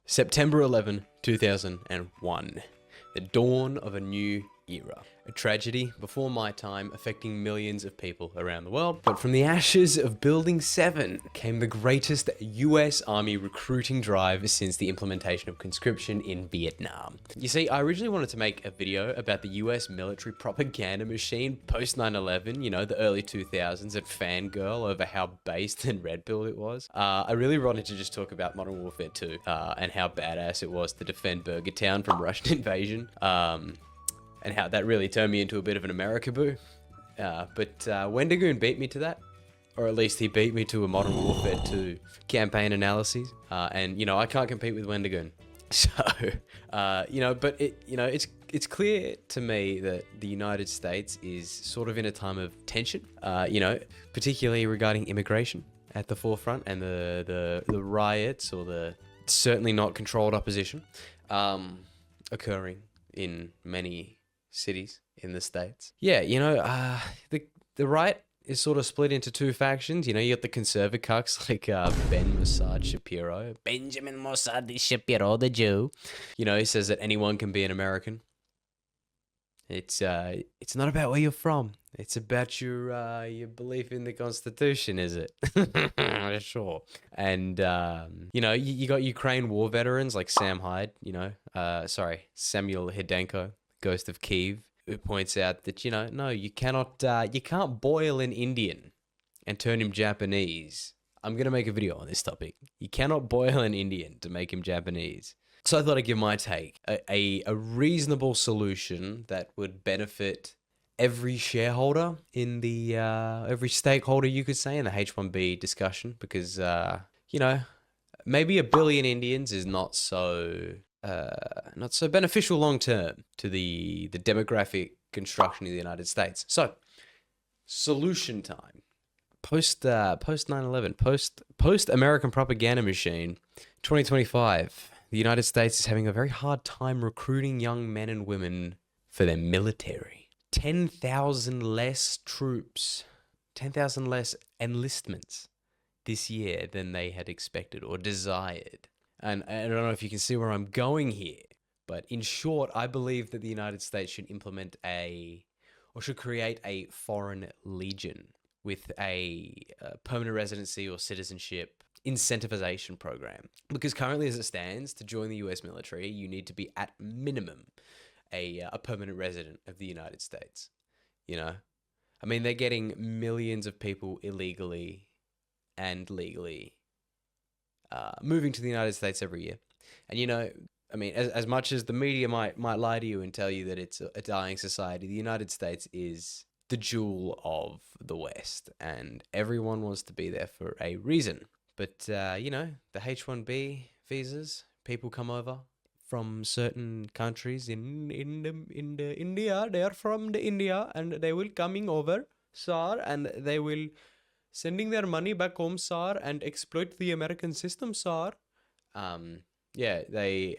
September 11, 2001. The dawn of a new era. A tragedy before my time affecting millions of people around the world. But from the ashes of Building 7 came the greatest US Army recruiting drive since the implementation of conscription in Vietnam. You see, I originally wanted to make a video about the US military propaganda machine post 9/11, you know, the early 2000s, at Fangirl over how based and red-pilled it was. I really wanted to just talk about Modern Warfare 2 and how badass it was to defend Burger Town from Russian invasion. And how that really turned me into a bit of an Americaboo. But Wendigoon beat me to that. Or at least he beat me to a Modern Warfare 2 campaign analysis. And, you know, I can't compete with Wendigoon. So, you know, but it's clear to me that the United States is sort of in a time of tension, you know, particularly regarding immigration at the forefront and the riots or the certainly not controlled opposition occurring in many cities in the States. Yeah, you know, the right is sort of split into two factions. You know, you got the conservative cucks like Ben Mossad Shapiro. Benjamin Mossad Shapiro, the Jew. You know, he says that anyone can be an American. It's not about where you're from. It's about your belief in the Constitution, is it? Sure. And, you know, you got Ukraine war veterans like Sam Hyde, you know, Samuel Hidenko, Ghost of Kiev, who points out that, you know, no, you can't boil an Indian and turn him Japanese. I'm going to make a video on this topic. You cannot boil an Indian to make him Japanese. So I thought I'd give my take, a reasonable solution that would benefit every shareholder in the, every stakeholder, you could say, in the H1B discussion, because, you know, maybe 1 billion Indians is not so beneficial long term to the demographic construction of the United States. So, solution time. Post 9/11, post American propaganda machine, 2025. The United States is having a very hard time recruiting young men and women for their military. 10,000 less troops, 10,000 less enlistments this year than they had expected or desired. And I don't know if you can see where I'm going here, but in short, I believe that the United States should should create a foreign legion with a permanent residency or citizenship incentivization program. Because currently, as it stands, to join the US military, you need to be at minimum a permanent resident of the United States. You know, I mean, they're getting millions of people illegally and legally moving to the United States every year. And, you know, I mean, as much as the media might lie to you and tell you that it's a dying society, the United States is the jewel of the West, and everyone wants to be there for a reason. But, you know, the H-1B visas, people come over from certain countries in India. They are from the India, and they will coming over, sir, and they will sending their money back home, sir, and exploit the American system, sir. Yeah, they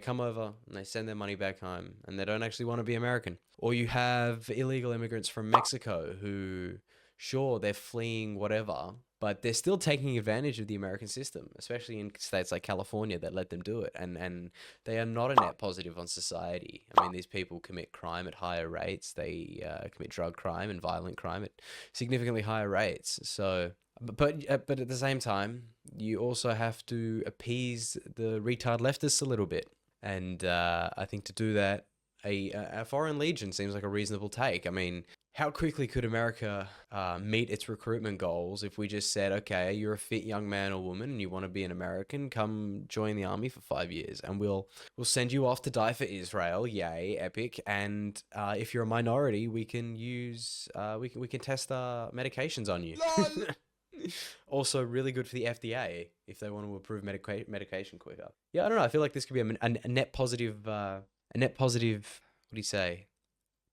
come over and they send their money back home, and they don't actually want to be American. Or you have illegal immigrants from Mexico who, sure, they're fleeing whatever, but they're still taking advantage of the American system, especially in states like California that let them do it. And they are not a net positive on society. I mean, these people commit crime at higher rates. They commit drug crime and violent crime at significantly higher rates. So, but at the same time, you also have to appease the retard leftists a little bit. And I think to do that, a foreign legion seems like a reasonable take. I mean, how quickly could America meet its recruitment goals if we just said, okay, you're a fit young man or woman and you want to be an American, come join the army for 5 years and we'll send you off to die for Israel. Yay, epic. And if you're a minority, we can use we can test medications on you. Also really good for the FDA if they want to approve medication quicker. Yeah, I don't know. I feel like this could be a net positive what do you say,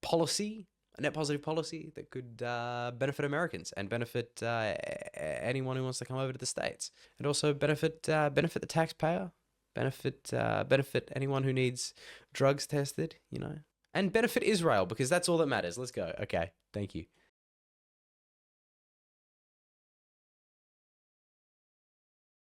policy? A net positive policy that could benefit Americans and benefit anyone who wants to come over to the States, and also benefit the taxpayer, benefit anyone who needs drugs tested, you know, and benefit Israel, because that's all that matters. Let's go. Okay, thank you.